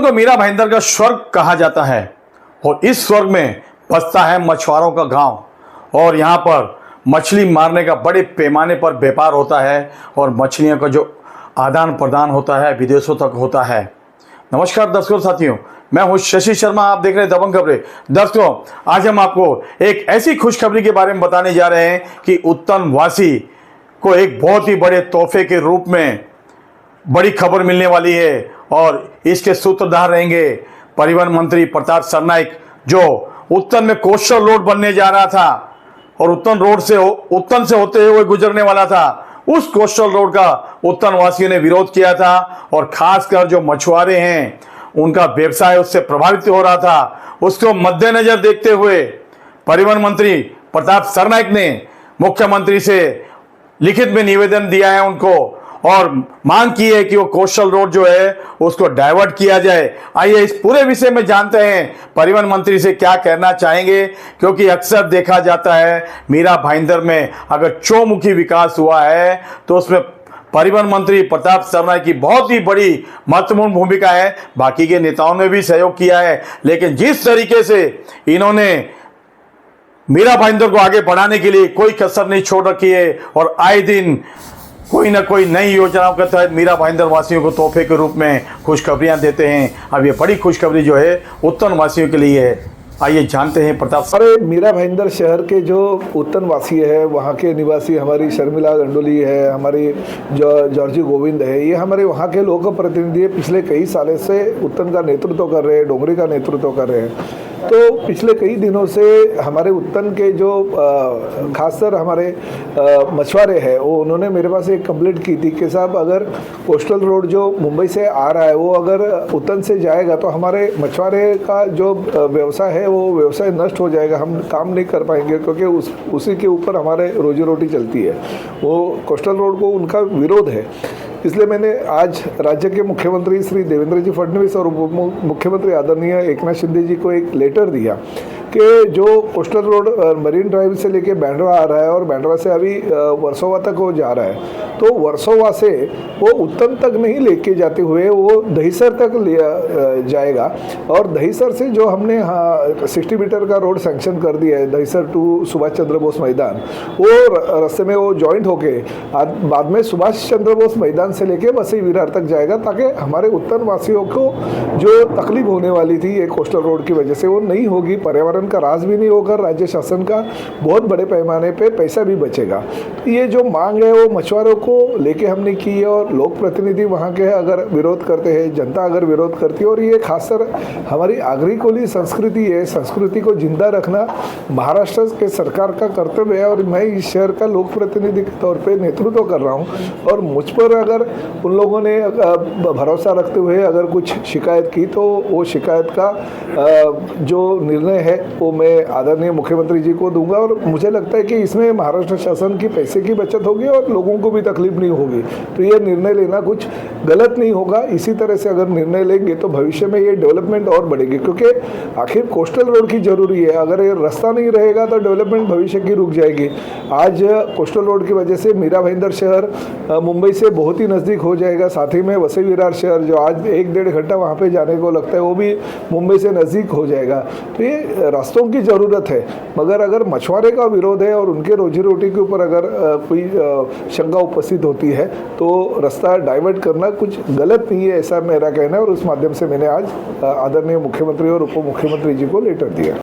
उत्तन को मीरा भाईंदर का स्वर्ग कहा जाता है और इस स्वर्ग में बसता है मछुआरों का गांव और यहाँ पर मछली मारने का बड़े पैमाने पर व्यापार होता है और मछलियों का जो आदान प्रदान होता है विदेशों तक होता है। नमस्कार दर्शकों साथियों, मैं हूं शशि शर्मा, आप देख रहे हैं दबंग खबरें। दोस्तों, आज हम आपको एक ऐसी खुशखबरी के बारे में बताने जा रहे हैं कि उत्तन वासी को एक बहुत ही बड़े तोहफे के रूप में बड़ी खबर मिलने वाली है और इसके सूत्रधार रहेंगे परिवहन मंत्री प्रताप सरनाईक, जो उत्तन में कोस्टल रोड बनने जा रहा था और उत्तन से होते हुए गुजरने वाला था। उस कोस्टल रोड का उत्तन वासियों ने विरोध किया था और खासकर जो मछुआरे हैं उनका व्यवसाय उससे प्रभावित हो रहा था। उसको मद्देनजर देखते हुए परिवहन मंत्री प्रताप सरनाईक ने मुख्यमंत्री से लिखित में निवेदन दिया है उनको और मांग की है कि वो कोस्टल रोड जो है उसको डाइवर्ट किया जाए। आइए इस पूरे विषय में जानते हैं परिवहन मंत्री से क्या कहना चाहेंगे, क्योंकि अक्सर देखा जाता है मीरा भाईंदर में अगर चौमुखी विकास हुआ है तो उसमें परिवहन मंत्री प्रताप सरनाईक की बहुत ही बड़ी महत्वपूर्ण भूमिका है। बाकी के नेताओं ने भी सहयोग किया है, लेकिन जिस तरीके से इन्होंने मीरा भाईंदर को आगे बढ़ाने के लिए कोई कसर नहीं छोड़ रखी है और आए दिन कोई ना कोई नई योजनाओं के तहत मीरा भाईंदर वासियों को तोहफे के रूप में खुशखबरियां देते हैं। अब ये बड़ी खुशखबरी जो है उत्तन वासियों के लिए है। आइए जानते हैं प्रताप सर। अरे मीरा भाईंदर शहर के जो उत्तन वासी है, वहाँ के निवासी हमारी शर्मिला गंडोली है, हमारी जॉर्जी गोविंद है, ये हमारे वहाँ के लोक प्रतिनिधि पिछले कई सालों से उत्तन का नेतृत्व कर रहे हैं, डोंगरी का नेतृत्व कर रहे हैं। तो पिछले कई दिनों से हमारे उत्तन के जो खासकर हमारे मछुआरे हैं वो उन्होंने मेरे पास एक कंप्लेंट की थी कि साहब अगर कोस्टल रोड जो मुंबई से आ रहा है वो अगर उत्तन से जाएगा तो हमारे मछुआरे का जो व्यवसाय है वो व्यवसाय नष्ट हो जाएगा, हम काम नहीं कर पाएंगे, क्योंकि उसी के ऊपर हमारे रोजी रोटी चलती है। वो कोस्टल रोड को उनका विरोध है। इसलिए मैंने आज राज्य के मुख्यमंत्री श्री देवेंद्र जी फडणवीस और उप मुख्यमंत्री आदरणीय एकनाथ शिंदे जी को एक लेटर दिया कि जो कोस्टल रोड मरीन ड्राइव से लेके बैंड्रा आ रहा है और बैंड्रा से अभी वर्सोवा तक वो जा रहा है, तो वर्सोवा से वो उत्तन तक नहीं लेके जाते हुए वो दहीसर तक ले जाएगा और दहीसर से जो हमने 60 मीटर का रोड सैंक्शन कर दिया है दहीसर टू सुभाष चंद्र बोस मैदान, वो रास्ते में वो जॉइंट होके बाद में सुभाष चंद्र बोस मैदान से लेके वसई विरार तक जाएगा, ताकि हमारे उत्तन वासियों को जो तकलीफ होने वाली थी ये कोस्टल रोड की वजह से वो नहीं होगी, पर्यावरण का राज भी नहीं होगा, राज्य शासन का बहुत बड़े पैमाने पे पैसा भी बचेगा। तो ये जो मांग है वो मछुआरों को लेके हमने की है और लोक प्रतिनिधि वहाँ के अगर विरोध करते हैं, जनता अगर विरोध करती है, और ये खासकर हमारी आगरी संस्कृति है, संस्कृति को जिंदा रखना महाराष्ट्र के सरकार का कर्तव्य है और मैं इस शहर का लोक प्रतिनिधि के तौर पर नेतृत्व कर रहा हूँ। और मुझ पर अगर उन लोगों ने भरोसा रखते हुए अगर कुछ शिकायत की तो वो शिकायत का जो निर्णय है वो मैं आदरणीय मुख्यमंत्री जी को दूंगा और मुझे लगता है कि इसमें महाराष्ट्र शासन की पैसे की बचत होगी और लोगों को भी तकलीफ नहीं होगी। तो ये निर्णय लेना कुछ गलत नहीं होगा। इसी तरह से अगर निर्णय लेंगे तो भविष्य में ये डेवलपमेंट और बढ़ेगी, क्योंकि आखिर कोस्टल रोड की जरूरी है। अगर ये रास्ता नहीं रहेगा तो डेवलपमेंट भविष्य की रुक जाएगी। आज कोस्टल रोड की वजह से मीरा भाईंदर शहर मुंबई से बहुत ही नज़दीक हो जाएगा, साथ ही में वसई विरार शहर जो आज 1-1.5 घंटा वहाँ पे जाने को लगता है वो भी मुंबई से नज़दीक हो जाएगा। तो ये रास्तों की ज़रूरत है, मगर अगर मछुआरे का विरोध है और उनके रोजी रोटी के ऊपर अगर कोई शंका उपस्थित होती है तो रास्ता डाइवर्ट करना कुछ गलत नहीं है, ऐसा मेरा कहना है। और उस माध्यम से मैंने आज आदरणीय मुख्यमंत्री और उप मुख्यमंत्री जी को लेटर दिया।